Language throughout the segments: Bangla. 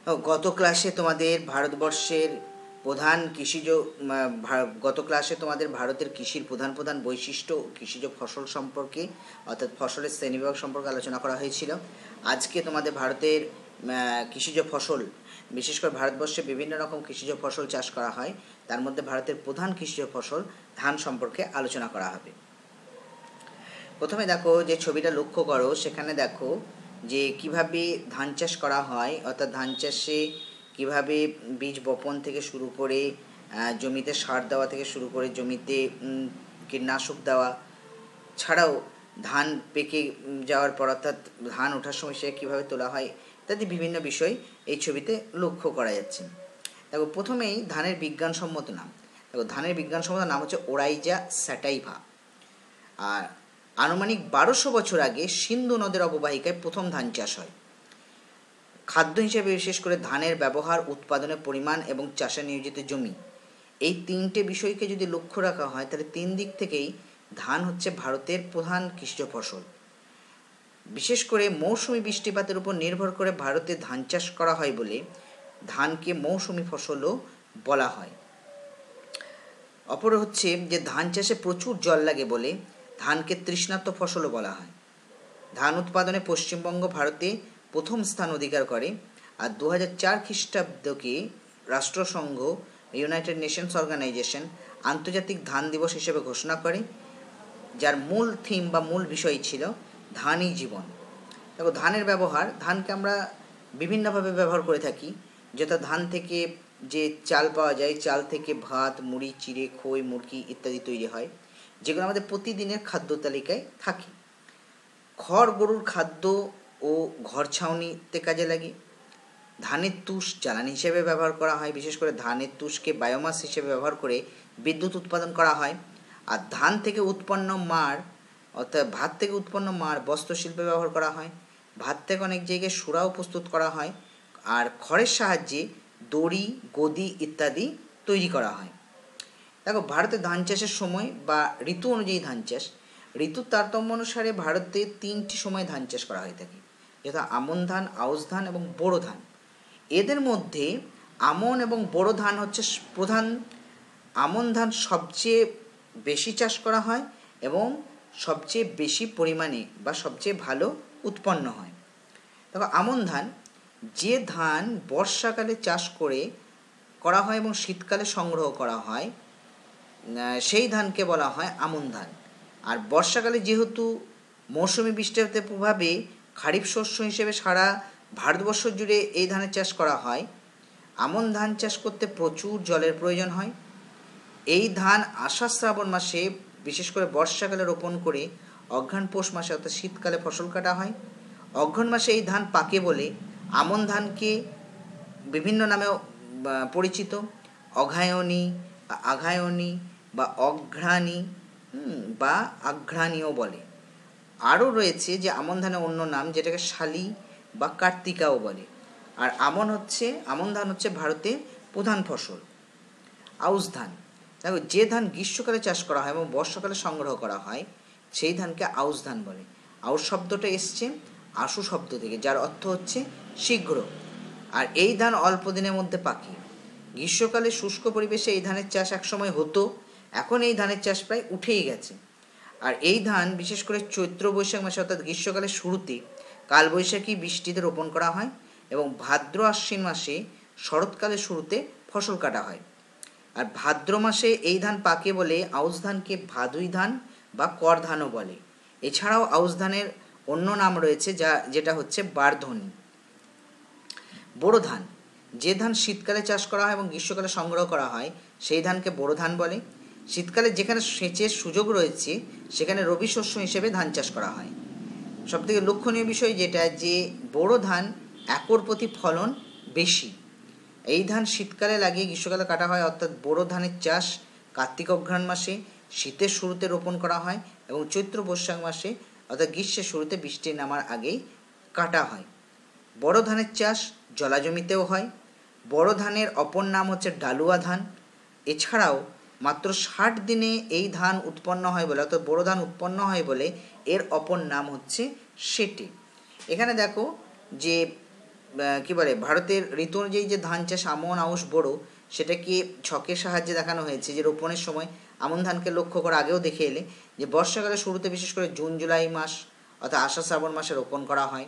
গত ক্লাসে তোমাদের ভারতবর্ষের প্রধান কৃষিজ গত ক্লাসে তোমাদের ভারতের কৃষির প্রধান প্রধান বৈশিষ্ট্য কৃষিজ ফসল সম্পর্কে অর্থাৎ ফসলের শ্রেণীবিভাগ সম্পর্কে আলোচনা করা হয়েছিল। আজকে তোমাদের ভারতের কৃষিজ ফসল, বিশেষ করে ভারতবর্ষে বিভিন্ন রকম কৃষিজ ফসল চাষ করা হয়, তার মধ্যে ভারতের প্রধান কৃষিজ ফসল ধান সম্পর্কে আলোচনা করা হবে। প্রথমে দেখো যে ছবিটা লক্ষ্য করো, সেখানে দেখো যে কিভাবে ধান চাষ করা হয়, অর্থাৎ ধান চাষে কিভাবে বীজ বপন থেকে শুরু করে জমিতে সার দেওয়া থেকে শুরু করে জমিতে কীটনাশক দেওয়া ছাড়াও ধান পেকে যাওয়ার পর অর্থাৎ ধান ওঠার সময় সে কীভাবে তোলা হয় ইত্যাদি বিভিন্ন বিষয় এই ছবিতে লক্ষ্য করা যাচ্ছে। দেখো প্রথমেই ধানের বিজ্ঞানসম্মত নাম। দেখো ধানের বিজ্ঞানসম্মত নাম হচ্ছে ওরাইজা স্যাটাইভা। আর আনুমানিক 1200 বছর আগে সিন্ধু নদের অববাহিকায় প্রথম ধান চাষ হয়। খাদ্য হিসেবে বিশেষ করে ধানের ব্যবহার, উৎপাদনের পরিমাণ এবং চাষে নিয়োজিত জমি, এই তিনটে বিষয়কে যদি লক্ষ্য রাখা হয় তাহলে তিন দিক থেকেই ধান হচ্ছে ভারতের প্রধান কৃষিজ ফসল। বিশেষ করে মৌসুমি বৃষ্টিপাতের উপর নির্ভর করে ভারতে ধান চাষ করা হয় বলে ধানকে মৌসুমি ফসলও বলা হয়। অপর হচ্ছে যে ধান চাষে প্রচুর জল লাগে বলে ধানকে তৃষ্ণার্ত ফসলও বলা হয়। ধান উৎপাদনে পশ্চিমবঙ্গ ভারতে প্রথম স্থান অধিকার করে। আর 2004 খ্রিস্টাব্দকে রাষ্ট্রসংঘ ইউনাইটেড নেশনস অর্গানাইজেশন আন্তর্জাতিক ধান দিবস হিসেবে ঘোষণা করে, যার মূল থিম বা মূল বিষয় ছিল ধানই জীবন। দেখো ধানের ব্যবহার, ধানকে আমরা বিভিন্নভাবে ব্যবহার করে থাকি, যেটা ধান থেকে যে চাল পাওয়া যায়, চাল থেকে ভাত, মুড়ি, চিড়ে, খই, মুরগি ইত্যাদি তৈরি হয়, যেগুলো আমাদের প্রতিদিনের খাদ্য তালিকায় থাকে। খড় গরুর খাদ্য ও ঘর ছাউনিতে কাজে লাগে। ধানের তুষ জ্বালানি হিসেবে ব্যবহার করা হয়, বিশেষ করে ধানের তুষকে বায়োমাস হিসেবে ব্যবহার করে বিদ্যুৎ উৎপাদন করা হয়। আর ধান থেকে উৎপন্ন মাড়, অর্থাৎ ভাত থেকে উৎপন্ন মাড় বস্ত্রশিল্পে ব্যবহার করা হয়। ভাত থেকে অনেক জায়গায় সুরাও প্রস্তুত করা হয়। আর খড়ের সাহায্যে দড়ি, গদি ইত্যাদি তৈরি করা হয়। দেখো ভারতে ধান চাষের সময় বা ঋতু অনুযায়ী ধান চাষ, ঋতুর তারতম্য অনুসারে ভারতে 3টি সময় ধান চাষ করা হয়ে থাকে, যথা আমন ধান, আউশ ধান এবং বোরো ধান। এদের মধ্যে আমন এবং বোরো ধান হচ্ছে প্রধান। আমন ধান সবচেয়ে বেশি চাষ করা হয় এবং সবচেয়ে বেশি পরিমাণে বা সবচেয়ে ভালো উৎপন্ন হয়। দেখো আমন ধান, যে ধান বর্ষাকালে চাষ করা হয় এবং শীতকালে সংগ্রহ করা হয়, সেই ধানকে বলা হয় আমন ধান। আর বর্ষাকালে যেহেতু মৌসুমি বৃষ্টিপাতের প্রভাবে খারিফ শস্য হিসেবে সারা ভারতবর্ষ জুড়ে এই ধানের চাষ করা হয়, আমন ধান চাষ করতে প্রচুর জলের প্রয়োজন হয়। এই ধান আষাঢ় শ্রাবণ মাসে, বিশেষ করে বর্ষাকালে রোপণ করে অঘ্রাণ পৌষ মাসে অর্থাৎ শীতকালে ফসল কাটা হয়। অঘ্রাণ মাসে এই ধান পাকে বলে আমন ধানকে বিভিন্ন নামেও পরিচিত, অঘায়নী, আঘায়নী বা অঘ্রাণী বা আঘ্রাণীও বলে। আরও রয়েছে যে আমন ধানের অন্য নাম, যেটাকে শালি বা কার্তিকাও বলে। আর আমন ধান হচ্ছে ভারতের প্রধান ফসল। আউশ ধান, দেখো যে ধান গ্রীষ্মকালে চাষ করা হয় এবং বর্ষাকালে সংগ্রহ করা হয় সেই ধানকে আউশ ধান বলে। আউশ শব্দটা এসছে আশু শব্দ থেকে, যার অর্থ হচ্ছে শীঘ্র। আর এই ধান অল্প দিনের মধ্যে পাকে। গ্রীষ্মকালে শুষ্ক পরিবেশে এই ধানের চাষ একসময় হতো, এখন এই ধানের চাষ প্রায় উঠেই গেছে। আর এই ধান বিশেষ করে চৈত্র বৈশাখ মাসে অর্থাৎ গ্রীষ্মকালের শুরুতে কালবৈশাখী বৃষ্টিতে রোপণ করা হয় এবং ভাদ্র আশ্বিন মাসে শরৎকালের শুরুতে ফসল কাটা হয়। আর ভাদ্র মাসে এই ধান পাকে বলে আউশ ধানকে ভাদুই ধান বা কর ধানও বলে। এছাড়াও আউশ ধানের অন্য নাম রয়েছে, যেটা হচ্ছে বারধনী। বোরো ধান, যে ধান শীতকালে চাষ করা হয় এবং গ্রীষ্মকালে সংগ্রহ করা হয় সেই ধানকে বোরো ধান বলে। শীতকালে যেখানে সেচের সুযোগ রয়েছে সেখানে রবি শস্য হিসেবে ধান চাষ করা হয়। সবথেকে লক্ষণীয় বিষয় যেটা, যে বোরো ধান একর প্রতি ফলন বেশি। এই ধান শীতকালে লাগিয়ে গ্রীষ্মকালে কাটা হয়, অর্থাৎ বোরো ধানের চাষ কার্তিক অঘ্রাণ মাসে শীতের শুরুতে রোপণ করা হয় এবং চৈত্র বৈশাখ মাসে অর্থাৎ গ্রীষ্মের শুরুতে বৃষ্টি নামার আগেই কাটা হয়। বড় ধানের চাষ জলা জমিতেও হয়। বড় ধানের অপর নাম হচ্ছে ডালুয়া ধান। এছাড়াও মাত্র 60 দিনে এই ধান উৎপন্ন হয় বলে, অর্থাৎ বড় ধান উৎপন্ন হয় বলে এর অপর নাম হচ্ছে সেটে। এখানে দেখো যে কী বলে, ভারতের ঋতু অনুযায়ী যে ধান চাষ আমন, আউশ, বোরো, সেটাকে ছকের সাহায্যে দেখানো হয়েছে। যে রোপণের সময় আমন ধানকে লক্ষ্য করে আগেও দেখে এলে যে বর্ষাকালের শুরুতে বিশেষ করে জুন জুলাই মাস অর্থাৎ আষাঢ় শ্রাবণ মাসে রোপণ করা হয়।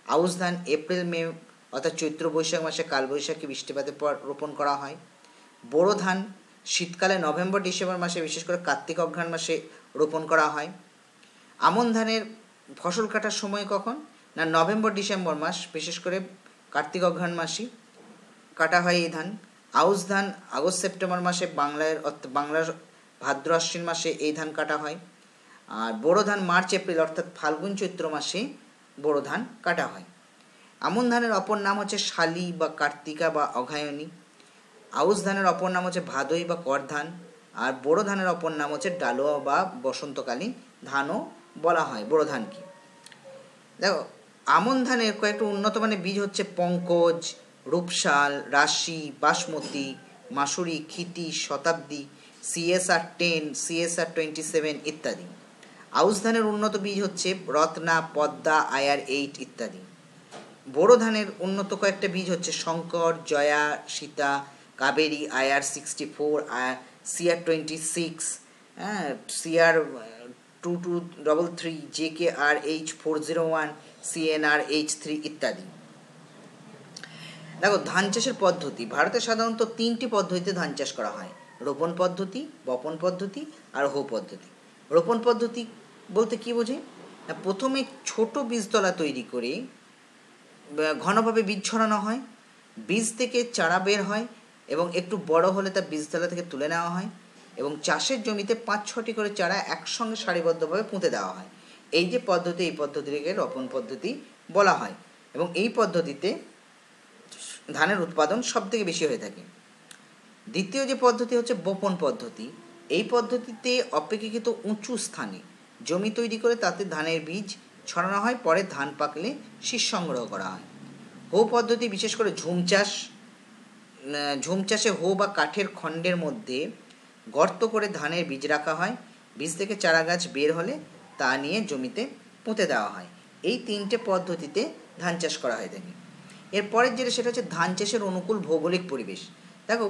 আউশ ধান এপ্রিল মে অর্থাৎ চৈত্র বৈশাখ মাসে কালবৈশাখী বৃষ্টিপাতের পর রোপণ করা হয়। বোরো ধান শীতকালে নভেম্বর ডিসেম্বর মাসে বিশেষ করে কার্তিক অঘ্রাণ মাসে রোপণ করা হয়। আমন ধানের ফসল কাটার সময় কখন না নভেম্বর ডিসেম্বর মাস, বিশেষ করে কার্তিক অঘ্রাণ মাসেই কাটা হয় এই ধান। আউশ ধান আগস্ট সেপ্টেম্বর মাসে বাংলার ভাদ্র আশ্বিন মাসে এই ধান কাটা হয়। আর বোরো ধান মার্চ এপ্রিল অর্থাৎ ফাল্গুন চৈত্র মাসে বোরো ধান কাটা হয়। আমন ধানের অপর নাম হচ্ছে শালি বা কার্তিকা বা অঘায়নী। আউশ ধানের অপর নাম হচ্ছে ভাদই বা কর ধান। আর বোরো ধানের অপর নাম হচ্ছে ডালুয়া বা বসন্তকালীন ধানও বলা হয় বোরো ধানকে। দেখো, আমন ধানের কয়েকটা উন্নত মানের বীজ হচ্ছে পঙ্কজ, রূপসাল, রাশি, বাসমতি, মাসুরি, ক্ষিতি, শতাব্দী, CSR-10, CSR-27 ইত্যাদি। আউশ ধানের উন্নত বীজ হচ্ছে রত্না, পদ্মা, IR-8 ইত্যাদি। বোরো ধানের উন্নত কয়েকটা বীজ হচ্ছে Shankar, Jaya, Sita, Kaveri, IR-64, CR-26, CR-2233, JKRH-401, CNR-H3 ইত্যাদি। দেখো, ধান চাষের পদ্ধতি ভারতে সাধারণত 3টি পদ্ধতিতে ধান চাষ করা হয়: রোপণ পদ্ধতি, বপন পদ্ধতি আর হো পদ্ধতি। রোপণ পদ্ধতি বলতে কি বোঝে না, প্রথমে ছোট বীজতলা তৈরি করে ঘনভাবে বীজ ছড়ানো হয়, বীজ থেকে চারা বের হয় এবং একটু বড় হলে তা বীজতলা থেকে তুলে নেওয়া হয় এবং চাষের জমিতে 5-6টি করে চারা একসঙ্গে সারিবদ্ধভাবে পুঁতে দেওয়া হয়। এই যে পদ্ধতি, এই পদ্ধতিকে রোপণ পদ্ধতি বলা হয় এবং এই পদ্ধতিতে ধানের উৎপাদন সবথেকে বেশি হয়ে থাকে। দ্বিতীয় যে পদ্ধতি হচ্ছে বপন পদ্ধতি। এই পদ্ধতিতে অপেক্ষাকৃত উঁচু স্থানে জমি তৈরি করে তাতে ধানের বীজ ছড়ানো হয়, পরে ধান পাকলে শীষ সংগ্রহ করা হয়। হো পদ্ধতি বিশেষ করে ঝুম চাষে হো বা কাঠের খণ্ডের মধ্যে গর্ত করে ধানের বীজ রাখা হয়, বীজ থেকে চারা গাছ বের হলে তা নিয়ে জমিতে পুঁতে দেওয়া হয়। এই 3টে পদ্ধতিতে ধান চাষ করা হয়ে থাকে। এরপরের যেটা সেটা হচ্ছে ধান চাষের অনুকূল ভৌগোলিক পরিবেশ। দেখো,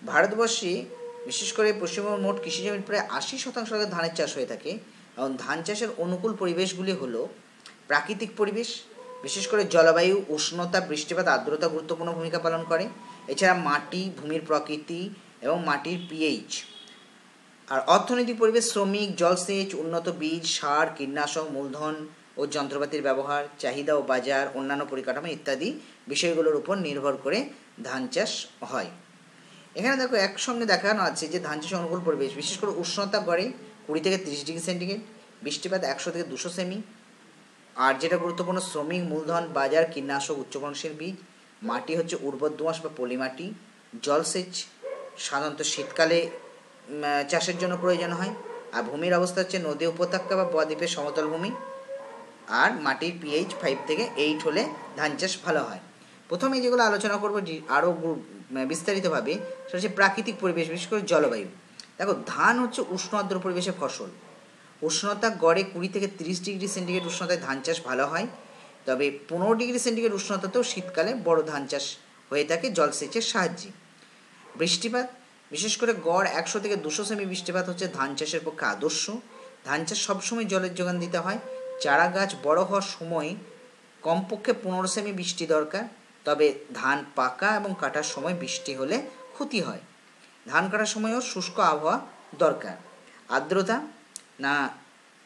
ভারতবর্ষে বিশেষ করে পশ্চিমবঙ্গের মোট কৃষি জমির প্রায় 80% ধানের চাষ হয়ে থাকে এবং ধান চাষের অনুকূল পরিবেশগুলি হলো প্রাকৃতিক পরিবেশ, বিশেষ করে জলবায়ু, উষ্ণতা, বৃষ্টিপাত, আর্দ্রতা গুরুত্বপূর্ণ ভূমিকা পালন করে। এছাড়া মাটি, ভূমির প্রকৃতি এবং মাটির pH। আর অর্থনৈতিক পরিবেশ, শ্রমিক, জলসেচ, উন্নত বীজ, সার, কীটনাশক, মূলধন ও যন্ত্রপাতির ব্যবহার, চাহিদা ও বাজার, অন্যান্য পরিকাঠামো ইত্যাদি বিষয়গুলোর উপর নির্ভর করে ধান চাষ হয়। এখানে দেখো একসঙ্গে দেখানো আছে যে ধান চাষের অনুকূল পরিবেশ বিশেষ করে উষ্ণতা গড়ে 20 থেকে 30 ডিগ্রি সেন্টিগ্রেড, বৃষ্টিপাত 100 থেকে 200 সেমি, আর যেটা গুরুত্বপূর্ণ শ্রমিক, মূলধন, বাজার, কীটনাশক, উচ্চফলনশীল বীজ, মাটি হচ্ছে উর্বর দোআঁশ বা পলি মাটি, জলসেচ সাধারণত শীতকালে চাষের জন্য প্রয়োজন হয়, আর ভূমির অবস্থা হচ্ছে নদী, উপত্যকা বা বদ্বীপের সমতল ভূমি, আর মাটির pH 5 থেকে 8 হলে ধান চাষ ভালো হয়। প্রথমে যেগুলো আলোচনা করবো আরও বিস্তারিতভাবে সেটা হচ্ছে প্রাকৃতিক পরিবেশ, বিশেষ করে জলবায়ু। দেখো, ধান হচ্ছে উষ্ণ আর্দ্র পরিবেশের ফসল। উষ্ণতা গড়ে 20 থেকে 30 ডিগ্রি সেন্টিগ্রেড উষ্ণতায় ধান চাষ ভালো হয়, তবে 15 ডিগ্রি সেন্টিগ্রেড উষ্ণতাতেও শীতকালে বড় ধান চাষ হয়ে থাকে জলসেচের সাহায্যে। বৃষ্টিপাত বিশেষ করে গড় 100 থেকে 200 সেমি বৃষ্টিপাত হচ্ছে ধান চাষের পক্ষে আদর্শ। ধান চাষ সবসময় জলের যোগান দিতে হয়। চারা গাছ বড় হওয়ার সময় কমপক্ষে 15 সেমি বৃষ্টি দরকার, তবে ধান পাকা এবং কাটার সময় বৃষ্টি হলে ক্ষতি হয়। ধান কাটার সময়ও শুষ্ক আবহাওয়া দরকার। আর্দ্রতা না,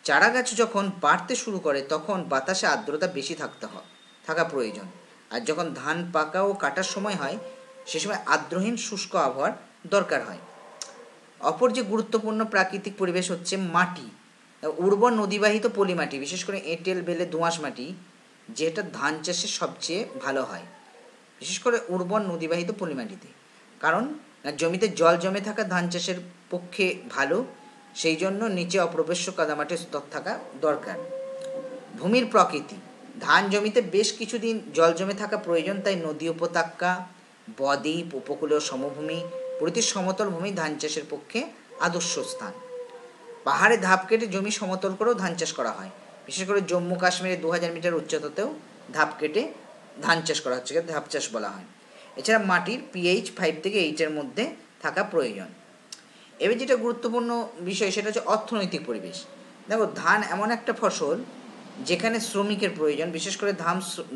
চারা গাছ যখন বাড়তে শুরু করে তখন বাতাসে আর্দ্রতা বেশি থাকা প্রয়োজন, আর যখন ধান পাকা ও কাটার সময় হয় সে সময় আর্দ্রহীন শুষ্ক আবহাওয়ার দরকার হয়। অপর যে গুরুত্বপূর্ণ প্রাকৃতিক পরিবেশ হচ্ছে মাটি, উর্বর নদীবাহিত পলি মাটি, বিশেষ করে এঁটেল, বেলে, দোআঁশ মাটি, যেটা ধান চাষে সবচেয়ে ভালো হয়, বিশেষ করে উর্বর নদীবাহিত পলি মাটিতে, কারণ জমিতে জল জমে থাকা ধান চাষের পক্ষে ভালো, সেই জন্য নিচে অপ্রবেশ্য কাদামাটির স্তর থাকা দরকার। ভূমির প্রকৃতি, ধান জমিতে বেশ কিছুদিন জল জমে থাকা প্রয়োজন, তাই নদী, উপত্যকা, বদ্বীপ, উপকূলীয় সমভূমি প্রতি সমতল ভূমি ধান চাষের পক্ষে আদর্শ স্থান। পাহাড়ে ধাপ কেটে জমি সমতল করেও ধান চাষ করা হয়, বিশেষ করে জম্মু কাশ্মীরে 2000 মিটার উচ্চতাতেও ধাপ কেটে ধান চাষ করা হচ্ছে, ধাপ চাষ বলা হয়। এছাড়া মাটির পিএইচ 5 থেকে 8-এর মধ্যে থাকা প্রয়োজন। এবার যেটা গুরুত্বপূর্ণ বিষয় সেটা হচ্ছে অর্থনৈতিক পরিবেশ। দেখো, ধান এমন একটা ফসল যেখানে শ্রমিকের প্রয়োজন, বিশেষ করে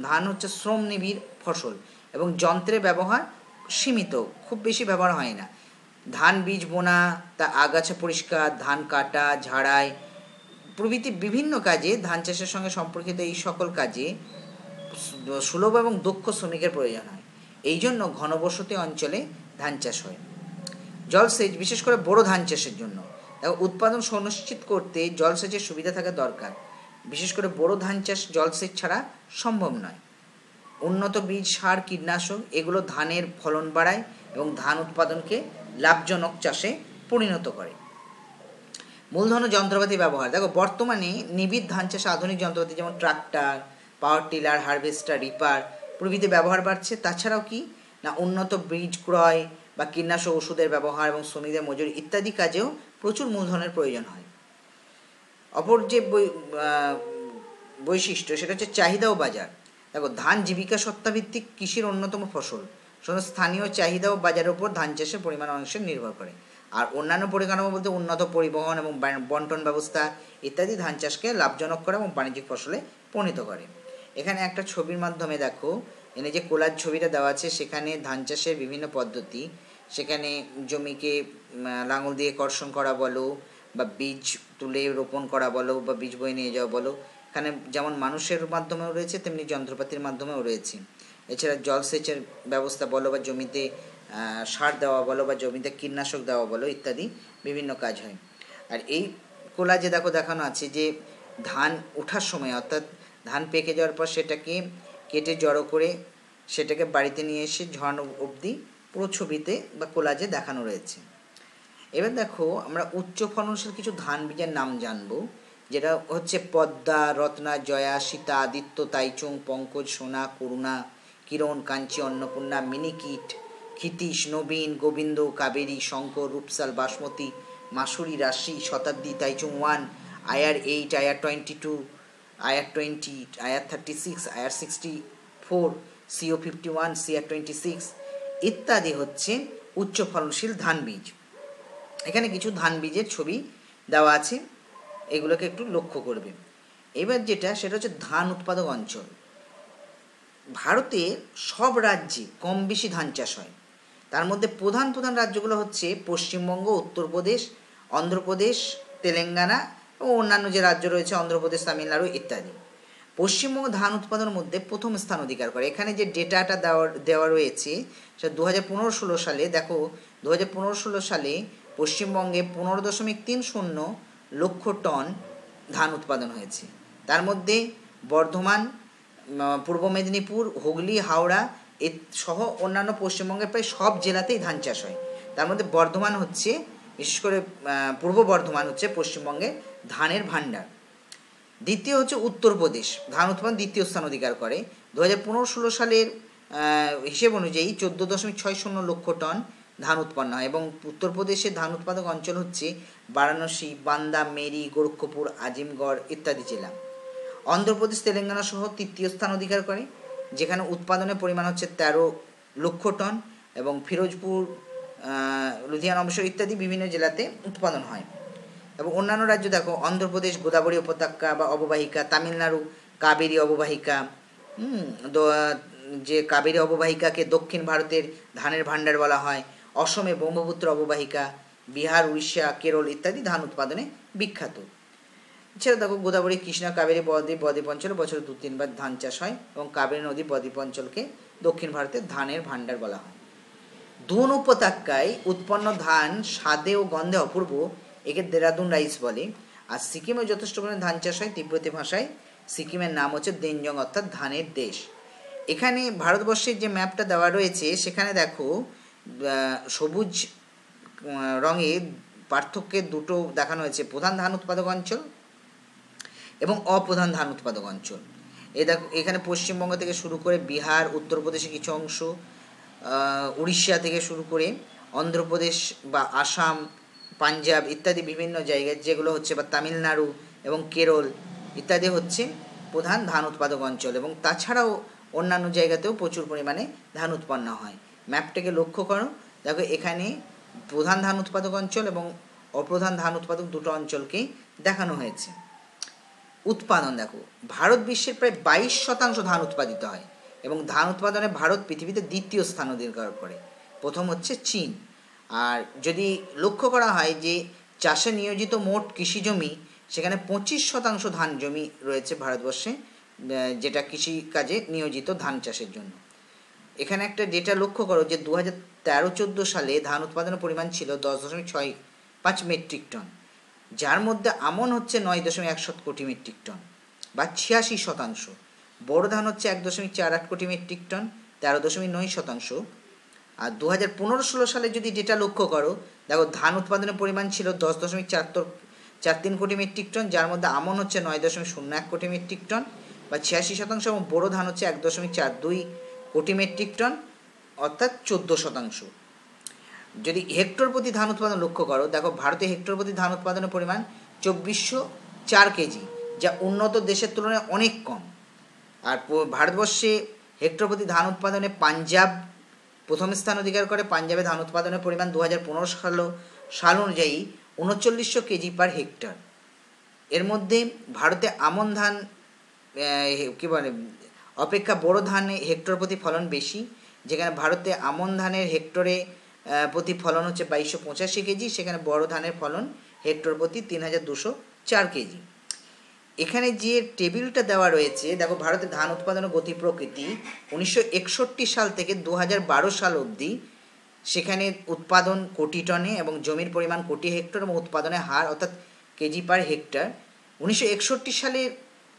ধান হচ্ছে শ্রমনিবিড় ফসল এবং যন্ত্রের ব্যবহার সীমিত, খুব বেশি ব্যবহার হয় না। ধান বীজ বোনা, তা আগাছা পরিষ্কার, ধান কাটা, ঝাড়াই প্রভৃতি বিভিন্ন কাজে, ধান চাষের সঙ্গে সম্পর্কিত এই সকল কাজে সুলভ এবং দক্ষ শ্রমিকের প্রয়োজন হয়। এই জন্য ঘনবসতি অঞ্চলে ধান চাষ হয়। জলসেচ, বিশেষ করে বড় ধান চাষের জন্য উৎপাদন সুনিশ্চিত করতে জলসেচের সুবিধা থাকা দরকার। বিশেষ করে বড় ধান চাষ জলসেচ ছাড়া সম্ভব নয়। উন্নত বীজ, সার, কীটনাশক এগুলো ধানের ফলন বাড়ায় এবং ধান উৎপাদনকে লাভজনক চাষে পরিণত করে। মূলধন ও যন্ত্রপাতি ব্যবহার। দেখো, বর্তমানে নিবিড় ধান চাষে আধুনিক যন্ত্রপাতি যেমন tractor, power tiller, harvester, reaper প্রভৃতি ব্যবহার বাড়ছে। তাছাড়াও কি না, উন্নত বীজ ক্রয় বা কীটনাশক ওষুধের ব্যবহার এবং শ্রমিকদের মজুরি ইত্যাদি কাজেও প্রচুর মূলধনের প্রয়োজন হয়। অপর যে বৈশিষ্ট্য সেটা হচ্ছে চাহিদা ও বাজার। দেখো, ধান জীবিকা সত্তাভিত্তিক কৃষির অন্যতম ফসল। স্থানীয় চাহিদা ও বাজারের উপর ধান চাষের পরিমাণ অংশে নির্ভর করে। আর অন্যান্য পরিকাঠামো বলতে উন্নত পরিবহন এবং বন্টন ব্যবস্থা ইত্যাদি ধান চাষকে লাভজনক করে এবং বাণিজ্যিক ফসলে পরিণত করে। এখানে একটা ছবির মাধ্যমে দেখো, এখানে যে কোলার ছবিটা দেওয়া আছে সেখানে ধান চাষের বিভিন্ন পদ্ধতি, সেখানে জমিকে লাঙল দিয়ে কর্ষণ করা বলো বা বীজ তুলে রোপণ করা বলো বা বীজ বয়ে নিয়ে যাওয়া বলো, এখানে যেমন মানুষের মাধ্যমেও রয়েছে তেমনি যন্ত্রপাতির মাধ্যমেও রয়েছে। এছাড়া জলসেচের ব্যবস্থা বলো বা জমিতে সার দেওয়া বলো বা জমিতে কীটনাশক দেওয়া বলো ইত্যাদি বিভিন্ন কাজ হয়। আর এই কোলা যে দেখানো আছে যে ধান ওঠার সময়, অর্থাৎ ধান পেকে যাওয়ার পর সেটাকে কেটে জড়ো করে সেটাকে বাড়িতে নিয়ে এসে ঝড় অবধি পুরো ছবিতে বা কোলাজে দেখানো রয়েছে। এবার দেখো, আমরা উচ্চ ফলনশীল কিছু ধান বীজের নাম জানবো, যেটা হচ্ছে পদ্মা, রত্না, জয়া, সীতা, আদিত্য, তাইচুং, পঙ্কজ, সোনা, করুণা, কিরণ, কাঞ্চি, অন্নপূর্ণা, মিনিকিট, ক্ষিতীশ, নবীন, গোবিন্দ, কাবেরী, শঙ্কর, রূপসাল, বাসমতি, মাসুরি, রাশি, শতাব্দী, তাইচুং 1, আয়ার 8, আয়ার 22, আয়ার 20, আয়ার 36, আয়ার 64, CO 51, CR 26 ইত্যাদি হচ্ছে উচ্চ ফলনশীল ধান বীজ। এখানে কিছু ধান বীজের ছবি দেওয়া আছে, এগুলোকে একটু লক্ষ্য করবে। এবার সেটা হচ্ছে ধান উৎপাদক অঞ্চল। ভারতে সব রাজ্যে কম বেশি ধান চাষ হয়। তার মধ্যে প্রধান প্রধান রাজ্যগুলো হচ্ছে পশ্চিমবঙ্গ, উত্তরপ্রদেশ, অন্ধ্রপ্রদেশ, তেলেঙ্গানা ও অন্যান্য যে রাজ্য রয়েছে অন্ধ্রপ্রদেশ, তামিলনাড়ু ইত্যাদি। পশ্চিমবঙ্গ ধান উৎপাদনের মধ্যে প্রথম স্থান অধিকার করে। এখানে যে ডেটাটা দেওয়া রয়েছে সেটা 2015-16 সালে। দেখো, 2015-16 সালে পশ্চিমবঙ্গে 15.30 লক্ষ টন ধান উৎপাদন হয়েছে। তার মধ্যে বর্ধমান, পূর্ব মেদিনীপুর, হুগলি, হাওড়া সহ অন্যান্য পশ্চিমবঙ্গের প্রায় সব জেলাতেই ধান চাষ হয়। তার মধ্যে বর্ধমান হচ্ছে, বিশেষ করে পূর্ব বর্ধমান হচ্ছে পশ্চিমবঙ্গের ধানের ভাণ্ডার। দ্বিতীয় হচ্ছে উত্তরপ্রদেশ, ধান উৎপাদন দ্বিতীয় স্থান অধিকার করে। 2015-16 সালের হিসেব অনুযায়ী 14.60 লক্ষ টন ধান উৎপন্ন হয় এবং উত্তরপ্রদেশের ধান উৎপাদক অঞ্চল হচ্ছে বারাণসী, বান্দা, মেরি, গোরক্ষপুর, আজিমগড় ইত্যাদি জেলা। অন্ধ্রপ্রদেশ, তেলেঙ্গানা সহ তৃতীয় স্থান অধিকার করে, যেখানে উৎপাদনের পরিমাণ হচ্ছে 13 লক্ষ টন এবং ফিরোজপুর, লুধিয়ানা অবসর ইত্যাদি বিভিন্ন জেলাতে উৎপাদন হয়। এবং অন্যান্য রাজ্য দেখো, অন্ধ্রপ্রদেশ গোদাবরী উপত্যকা বা অববাহিকা, তামিলনাড়ু কাবেরী অববাহিকা, যে কাবেরী অববাহিকাকে দক্ষিণ ভারতের ধানের ভাণ্ডার বলা হয়, অসমে ব্রহ্মপুত্র অববাহিকা, বিহার, উড়িষ্যা, কেরল ইত্যাদি ধান উৎপাদনে বিখ্যাত। এছাড়া দেখো, গোদাবরী, কৃষ্ণা, কাবেরী বদ্বীপ অঞ্চলে বছরে 2-3 বার ধান চাষ হয় এবং কাবেরী নদী বদ্বীপ অঞ্চলকে দক্ষিণ ভারতের ধানের ভাণ্ডার বলা হয়। ধুন উপত্যকায় উৎপন্ন ধান স্বাদে ও গন্ধে অপূর্ব, একে দেরাদুন রাইস বলে। আর সিকিমে যথেষ্ট পরিমাণে ধান চাষ হয়। তিব্বতী ভাষায় সিকিমের নাম হচ্ছে দেনজং, অর্থাৎ ধানের দেশ। এখানে ভারতবর্ষের যে ম্যাপটা দেওয়া রয়েছে সেখানে দেখো, সবুজ রঙে পার্থক্যের দুটো দেখানো হয়েছে, প্রধান ধান উৎপাদক অঞ্চল এবং অপ্রধান ধান উৎপাদক অঞ্চল। দেখো, এখানে পশ্চিমবঙ্গ থেকে শুরু করে বিহার, উত্তরপ্রদেশের কিছু অংশ, উড়িষ্যা থেকে শুরু করে অন্ধ্রপ্রদেশ বা আসাম, পাঞ্জাব ইত্যাদি বিভিন্ন জায়গায় যেগুলো হচ্ছে, বা তামিলনাড়ু এবং কেরল ইত্যাদি হচ্ছে প্রধান ধান উৎপাদক অঞ্চল। এবং তাছাড়াও অন্যান্য জায়গাতেও প্রচুর পরিমাণে ধান উৎপন্ন হয়। ম্যাপটাকে লক্ষ্য করো, দেখো এখানে প্রধান ধান উৎপাদক অঞ্চল এবং অপ্রধান ধান উৎপাদক দুটো অঞ্চলকেই দেখানো হয়েছে। উৎপাদন দেখো, ভারত বিশ্বের প্রায় 22% ধান উৎপাদিত হয় এবং ধান উৎপাদনে ভারত পৃথিবীতে দ্বিতীয় স্থান অধিকার করে, প্রথম হচ্ছে চীন। আর যদি লক্ষ্য করা হয় যে চাষে নিয়োজিত মোট কৃষি জমি, সেখানে 25% ধান জমি রয়েছে ভারতবর্ষে, যেটা কৃষিকাজে নিয়োজিত ধান চাষের জন্য। এখানে একটা ডেটা লক্ষ্য করো যে 2013-14 সালে ধান উৎপাদনের পরিমাণ ছিল 10.65 মেট্রিক টন, যার মধ্যে আমন হচ্ছে 9.1 কোটি মেট্রিক টন বা 86%। বোরো ধান হচ্ছে 1.48 কোটি মেট্রিক টন, 13.9%। আর 2015-16 সালে যদি ডেটা লক্ষ্য করো, দেখো ধান উৎপাদনের পরিমাণ ছিল 10.43 কোটি মেট্রিক টন, যার মধ্যে আমন হচ্ছে 9.01 কোটি মেট্রিক টন বা 86%, এবং বোরো ধান হচ্ছে 1.42 কোটি মেট্রিক টন অর্থাৎ 14%। যদি হেক্টর প্রতি ধান উৎপাদন লক্ষ্য করো, দেখো ভারতে হেক্টর প্রতি ধান উৎপাদনের পরিমাণ 2404 কেজি, যা উন্নত দেশের তুলনায় অনেক কম। আর ভারতবর্ষে হেক্টর প্রতি ধান উৎপাদনে পাঞ্জাব প্রথম স্থান অধিকার করে। পাঞ্জাবে ধান উৎপাদনের পরিমাণ 2015 সাল অনুযায়ী 3900 কেজি পার হেক্টর। এর মধ্যে ভারতে আমন ধান কী বলে অপেক্ষা বোরো ধানে হেক্টর প্রতি ফলন বেশি, যেখানে ভারতে আমন ধানের হেক্টরে প্রতি ফলন হচ্ছে 2285 কেজি, সেখানে বোরো ধানের ফলন হেক্টর প্রতি 3204 কেজি। এখানে যে টেবিলটা দেওয়া রয়েছে, দেখো ভারতের ধান উৎপাদনের গতি প্রকৃতি 1961 সাল থেকে 2012 সাল অবধি, সেখানে উৎপাদন কোটি টনে এবং জমির পরিমাণ কোটি হেক্টর এবং উৎপাদনের হার অর্থাৎ কেজি পার হেক্টর। 1961 সালের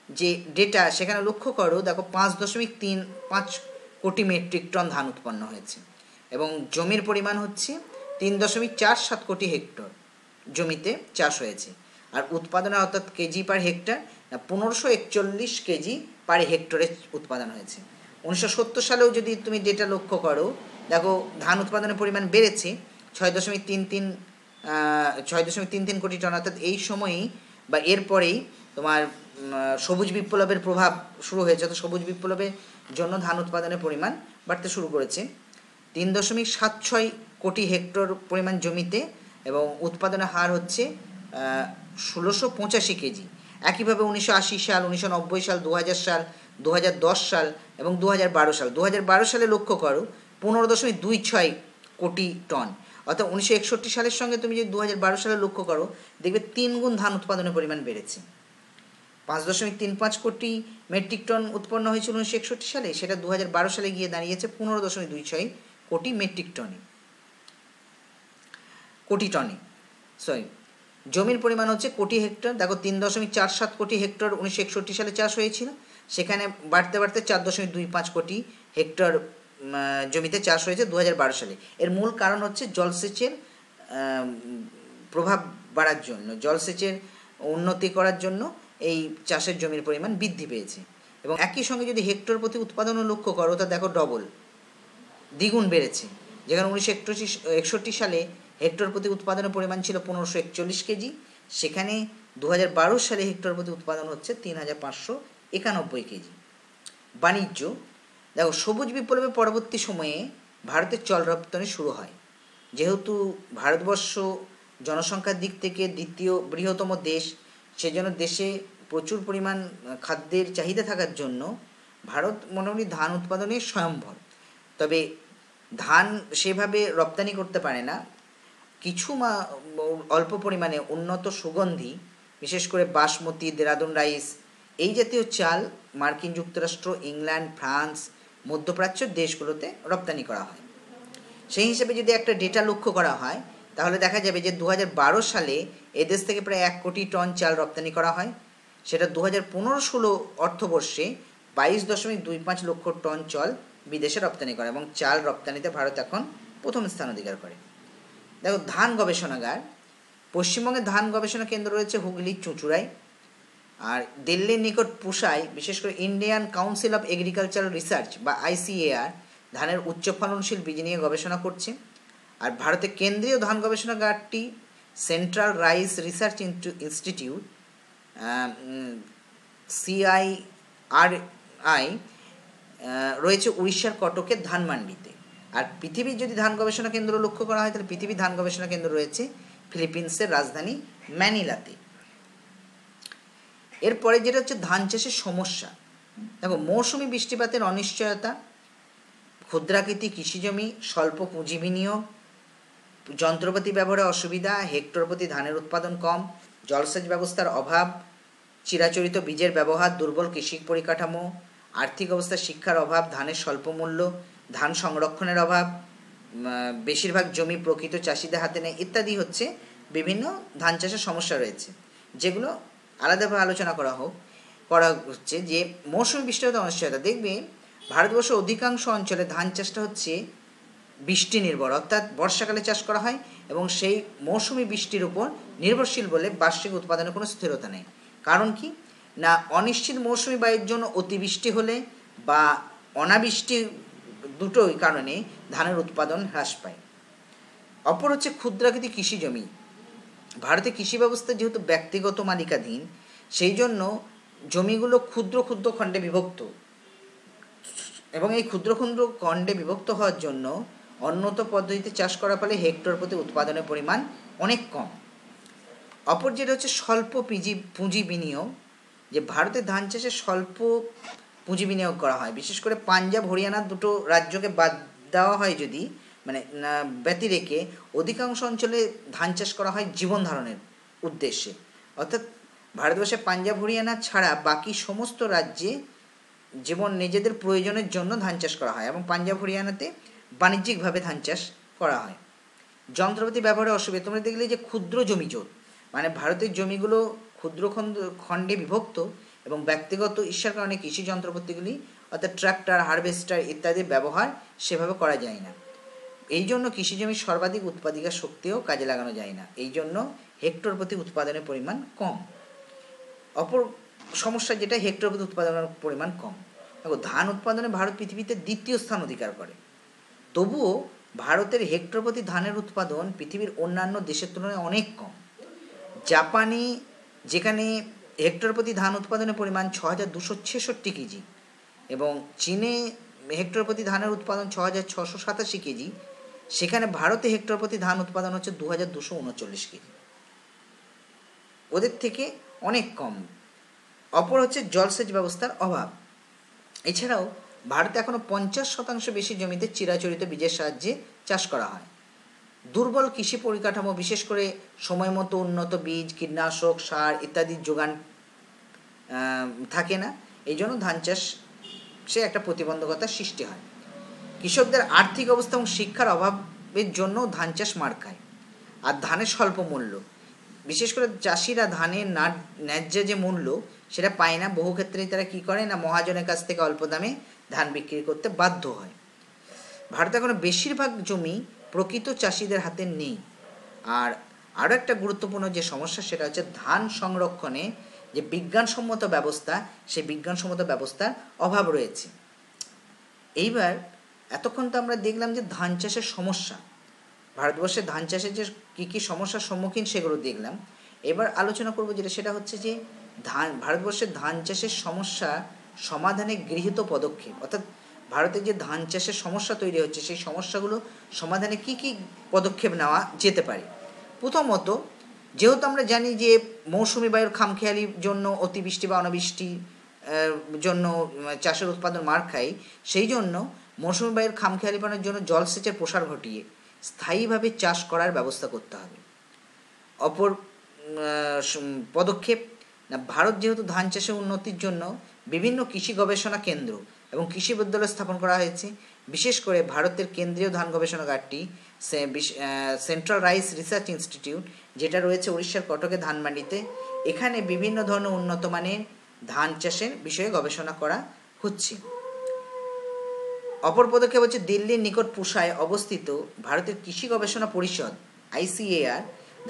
যে ডেটা সেখানে লক্ষ্য করো, দেখো 5.35 কোটি মেট্রিক টন ধান উৎপন্ন হয়েছে এবং জমির পরিমাণ হচ্ছে 3.47 কোটি হেক্টর জমিতে চাষ হয়েছে। আর উৎপাদনে অর্থাৎ কেজি পার হেক্টর 1541 কেজি পার হেক্টরে উৎপাদন হয়েছে। 1970 সালেও যদি তুমি ডেটা লক্ষ্য করো, দেখো ধান উৎপাদনের পরিমাণ বেড়েছে 6.33 কোটি টন, অর্থাৎ এই সময়ই বা এরপরেই তোমার সবুজ বিপ্লবের প্রভাব শুরু হয়েছে, অর্থাৎ সবুজ বিপ্লবের জন্য ধান উৎপাদনের পরিমাণ বাড়তে শুরু করেছে 3.76 কোটি হেক্টর পরিমাণ জমিতে এবং উৎপাদনের হার হচ্ছে 1685 কেজি। একইভাবে 1980 সাল, 1990 সাল, 2000 সাল, 2010 সাল এবং 2012 সাল। 2012 সালে লক্ষ্য করো 15.26 কোটি টন, অর্থাৎ 1961 সালের সঙ্গে তুমি যদি 2012 সালে লক্ষ্য করো, দেখবে 3 গুণ ধান উৎপাদনের পরিমাণ বেড়েছে। 5.35 কোটি মেট্রিক টন উৎপন্ন হয়েছিল 1961 সালে, সেটা 2012 সালে গিয়ে দাঁড়িয়েছে 15.26 কোটি মেট্রিক টনে সরি জমির পরিমাণ হচ্ছে কোটি হেক্টর। দেখো 3.47 কোটি হেক্টর 1961 সালে চাষ হয়েছিল, সেখানে বাড়তে বাড়তে 4.25 কোটি হেক্টর জমিতে চাষ হয়েছে 2012 সালে। এর মূল কারণ হচ্ছে জলসেচের প্রভাব বাড়ার জন্য, জলসেচের উন্নতি করার জন্য এই চাষের জমির পরিমাণ বৃদ্ধি পেয়েছে। এবং একই সঙ্গে যদি হেক্টর প্রতি উৎপাদনও লক্ষ্য করো, তা দেখো দ্বিগুণ বেড়েছে, যেখানে 1961 সালে হেক্টর প্রতি উৎপাদনের পরিমাণ ছিল 1541 কেজি, সেখানে 2012 সালে হেক্টর প্রতি উৎপাদন হচ্ছে 3591 কেজি। বাণিজ্য দেখো, সবুজ বিপ্লবের পরবর্তী সময়ে ভারতের চল রপ্তানি শুরু হয়। যেহেতু ভারতবর্ষ জনসংখ্যার দিক থেকে দ্বিতীয় বৃহত্তম দেশ, সেজন্য দেশে প্রচুর পরিমাণ খাদ্যের চাহিদা থাকার জন্য ভারত মোটামুটি ধান উৎপাদনে স্বয়ম্ভর। তবে ধান সেভাবে রপ্তানি করতে পারে না। কিছু অল্প পরিমাণে উন্নত সুগন্ধি, বিশেষ করে বাসমতি, দেরাদুন রাইস, এই জাতীয় চাল মার্কিন যুক্তরাষ্ট্র, ইংল্যান্ড, ফ্রান্স, মধ্যপ্রাচ্যের দেশগুলোতে রপ্তানি করা হয়। সেই হিসেবে যদি একটা ডেটা লক্ষ্য করা হয়, তাহলে দেখা যাবে যে 2012 সালে এদেশ থেকে প্রায় 1 কোটি টন চাল রপ্তানি করা হয়। সেটা 2015-16 অর্থবর্ষে 22.25 লক্ষ টন চাল বিদেশে রপ্তানি করে এবং চাল রপ্তানিতে ভারত এখন প্রথম স্থান অধিকার করে। দেখো ধান গবেষণাগার, পশ্চিমবঙ্গে ধান গবেষণা কেন্দ্র রয়েছে হুগলির চুঁচুড়ায়, আর দিল্লির নিকট পুসায় বিশেষ করে Indian council of agricultural research বা ICAR ধানের উচ্চ ফলনশীল বীজ নিয়ে গবেষণা করছে। আর ভারতের কেন্দ্রীয় ধান গবেষণাগারটি central rice research institute CIRI রয়েছে উড়িষ্যার কটকের ধানমান্ডিতে। আর পৃথিবীর যদি ধান গবেষণা কেন্দ্র লক্ষ্য করা হয় তাহলে পৃথিবীর ধান গবেষণা কেন্দ্র রয়েছে ফিলিপিন্সের রাজধানী ম্যানিলাতে। এরপরে যেটা হচ্ছে ধান চাষের সমস্যা, দেখো মৌসুমি বৃষ্টিপাতের অনিশ্চয়তা, ক্ষুদ্রাকৃতি কৃষিজমি, স্বল্প পুঁজি বিনিয়োগ, যন্ত্রপাতি ব্যবহারে অসুবিধা, হেক্টর প্রতি ধানের উৎপাদন কম, জলসেচ ব্যবস্থার অভাব, চিরাচরিত বীজের ব্যবহার, দুর্বল কৃষি পরিকাঠামো, আর্থিক অবস্থা, শিক্ষার অভাব, ধানের স্বল্প মূল্য, ধান সংরক্ষণের অভাব, বেশিরভাগ জমি প্রকৃত চাষিদের হাতে নেই ইত্যাদি হচ্ছে বিভিন্ন ধান চাষের সমস্যা রয়েছে, যেগুলো আলাদাভাবে আলোচনা করা হচ্ছে। যে মৌসুমি বৃষ্টিপাতের অনিশ্চয়তা, দেখবে ভারতবর্ষের অধিকাংশ অঞ্চলে ধান চাষটা হচ্ছে বৃষ্টি নির্ভর, অর্থাৎ বর্ষাকালে চাষ করা হয় এবং সেই মৌসুমি বৃষ্টির উপর নির্ভরশীল বলে বার্ষিক উৎপাদনে কোনো স্থিরতা নেই। কারণ কি না, অনিশ্চিত মৌসুমি বায়ুর জন্য অতিবৃষ্টি হলে বা অনাবৃষ্টি দুটোই কারণে ধানের উৎপাদন হ্রাস পায়। অপর হচ্ছে ক্ষুদ্রাকৃতি কৃষি জমি। ভারতে কৃষি ব্যবস্থা যেহেতু ব্যক্তিগত মালিকাধীন, সেই জন্য জমিগুলো ক্ষুদ্র ক্ষুদ্র খণ্ডে বিভক্ত এবং এই ক্ষুদ্র ক্ষুদ্র খণ্ডে বিভক্ত হওয়ার জন্য উন্নত পদ্ধতিতে চাষ করার ফলে হেক্টর প্রতি উৎপাদনের পরিমাণ অনেক কম। অপর যেটা হচ্ছে স্বল্প পুঁজি বিনিয়োগ, যে ভারতে ধান চাষে স্বল্প পুঁজি বিনিয়োগ করা হয়, বিশেষ করে পাঞ্জাব হরিয়ানা দুটো রাজ্যকে বাদ দেওয়া হয় যদি, মানে ব্যতি রেখে অধিকাংশ অঞ্চলে ধান চাষ করা হয় জীবন ধারণের উদ্দেশ্যে। অর্থাৎ ভারতবর্ষে পাঞ্জাব হরিয়ানা ছাড়া বাকি সমস্ত রাজ্যে নিজেদের প্রয়োজনের জন্য ধান চাষ করা হয় এবং পাঞ্জাব হরিয়ানাতে বাণিজ্যিকভাবে ধান চাষ করা হয়। যন্ত্রপাতি ব্যবহারে অসুবিধা, তোমরা দেখলে যে ক্ষুদ্র জমি জোট, মানে ভারতের জমিগুলো ক্ষুদ্র খণ্ডে বিভক্ত এবং ব্যক্তিগত ইচ্ছার কারণে কৃষি যন্ত্রপাতিগুলি অর্থাৎ ট্রাক্টর, হারভেস্টার ইত্যাদির ব্যবহার সেভাবে করা যায় না। এই জন্য কৃষি জমির সর্বাধিক উৎপাদিকা শক্তিও কাজে লাগানো যায় না, এই জন্য হেক্টর প্রতি উৎপাদনের পরিমাণ কম। অপর সমস্যা যেটা হেক্টর প্রতি উৎপাদনের পরিমাণ কম। দেখো ধান উৎপাদনে ভারত পৃথিবীতে দ্বিতীয় স্থান অধিকার করে, তবুও ভারতের হেক্টর প্রতি ধানের উৎপাদন পৃথিবীর অন্যান্য দেশের তুলনায় অনেক কম। জাপানে যেখানে হেক্টর প্রতি ধান উৎপাদনের পরিমাণ 6266 কেজি এবং চীনে হেক্টর প্রতি ধানের উৎপাদন 6687 কেজি, সেখানে ভারতে হেক্টর প্রতি ধান উৎপাদন হচ্ছে 2239 কেজি, ওদের থেকে অনেক কম। অপর হচ্ছে জলসেচ ব্যবস্থার অভাব। এছাড়াও ভারতে এখনও 50% বেশি জমিতে চিরাচরিত বীজের সাহায্যে চাষ করা হয়। দুর্বল কৃষি পরিকাঠামো, বিশেষ করে সময় মতো উন্নত বীজ, কীটনাশক, সার ইত্যাদির যোগান থাকে না, এই জন্য ধান চাষ সে একটা প্রতিবন্ধকতার সৃষ্টি হয়। কৃষকদের আর্থিক অবস্থা এবং শিক্ষার অভাবের জন্য ধান চাষ মার খায়। আর ধানের স্বল্প মূল্য, বিশেষ করে চাষিরা ধানের ন্যায্য যে মূল্য সেটা পায় না, বহু ক্ষেত্রেই তারা কী করে না, মহাজনের কাছ থেকে অল্প দামে ধান বিক্রি করতে বাধ্য হয়। ভারতে এখনো বেশিরভাগ জমি প্রকৃত চাষিদের হাতে নেই। আর আরও একটা গুরুত্বপূর্ণ যে সমস্যা সেটা হচ্ছে ধান সংরক্ষণে যে বিজ্ঞানসম্মত ব্যবস্থা, সেই বিজ্ঞানসম্মত ব্যবস্থার অভাব রয়েছে। এইবার এতক্ষণ তো আমরা দেখলাম যে ধান চাষের সমস্যা, ভারতবর্ষে ধান চাষের যে কী কী সমস্যার সম্মুখীন সেগুলো দেখলাম। এবার আলোচনা করব যেটা সেটা হচ্ছে যে ভারতবর্ষের ধান চাষের সমস্যা সমাধানে গৃহীত পদক্ষেপ, অর্থাৎ ভারতে যে ধান চাষের সমস্যা তৈরি হচ্ছে সেই সমস্যাগুলো সমাধানে কী কী পদক্ষেপ নেওয়া যেতে পারে। প্রথমত, যেহেতু আমরা জানি যে মৌসুমি বায়ুর খামখেয়ালির জন্য অতিবৃষ্টি বা অনাবৃষ্টি জন্য চাষের উৎপাদন মার খায়, সেই জন্য মৌসুমি বায়ুর খামখেয়ালিপনার জন্য জলসেচের প্রসার ঘটিয়ে স্থায়ীভাবে চাষ করার ব্যবস্থা করতে হবে। অপর পদক্ষেপ না, ভারত যেহেতু ধান চাষের উন্নতির জন্য বিভিন্ন কৃষি গবেষণা কেন্দ্র এবং কৃষি বিদ্যালয় স্থাপন করা হয়েছে, বিশেষ করে ভারতের কেন্দ্রীয় ধান গবেষণাগারটি সেন্ট্রাল রাইস রিসার্চ ইনস্টিটিউট, যেটা রয়েছে উড়িষ্যার কটকে ধানমান্ডিতে, এখানে বিভিন্ন ধরনের উন্নত মানের ধান চাষের বিষয়ে গবেষণা করা হচ্ছে। অপর পদক্ষেপ হচ্ছে দিল্লির নিকট পুসায় অবস্থিত ভারতের কৃষি গবেষণা পরিষদ ICAR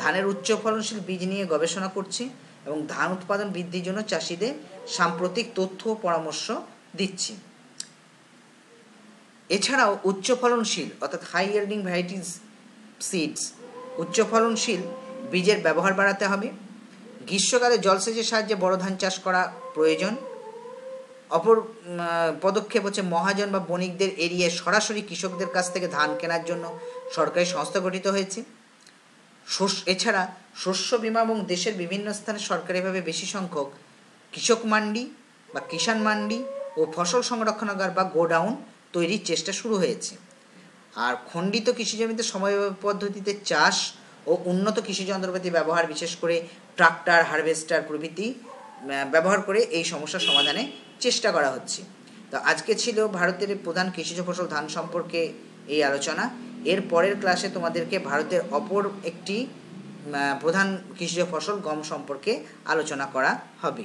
ধানের উচ্চ ফলনশীল বীজ নিয়ে গবেষণা করছে এবং ধান উৎপাদন বৃদ্ধির জন্য চাষিদের সাম্প্রতিক তথ্য ও পরামর্শ দিচ্ছে। এছাড়াও উচ্চ ফলনশীল অর্থাৎ হাই ইয়েল্ডিং ভ্যারাইটিস সিডস, উচ্চ ফলনশীল বীজের ব্যবহার বাড়াতে হবে। গ্রীষ্মকালে জলসেচের সাহায্যে বড় ধান চাষ করা প্রয়োজন। অপর পদক্ষেপ হচ্ছে মহাজন বা বণিকদের এড়িয়ে সরাসরি কৃষকদের কাছ থেকে ধান কেনার জন্য সরকারি সংস্থা গঠিত হয়েছে। এছাড়া শস্য বীমা এবং দেশের বিভিন্ন স্থানে সরকারিভাবে বেশি সংখ্যক কৃষক মান্ডি বা কিষাণ মান্ডি ও ফসল সংরক্ষণাগার বা গোডাউন তৈরির চেষ্টা শুরু হয়েছে। আর খণ্ডিত কৃষি জমিতে সমবায় পদ্ধতিতে চাষ ও উন্নত কৃষি যন্ত্রপাতি ব্যবহার, বিশেষ করে ট্রাক্টর, হারভেস্টার প্রভৃতি ব্যবহার করে এই সমস্যার সমাধানে চেষ্টা করা হচ্ছে। তো আজকে ছিল ভারতের প্রধান কৃষিজ ফসল ধান সম্পর্কে এই আলোচনা। এর পরের ক্লাসে তোমাদেরকে ভারতের অপর একটি প্রধান কৃষিজ ফসল গম সম্পর্কে আলোচনা করা হবে।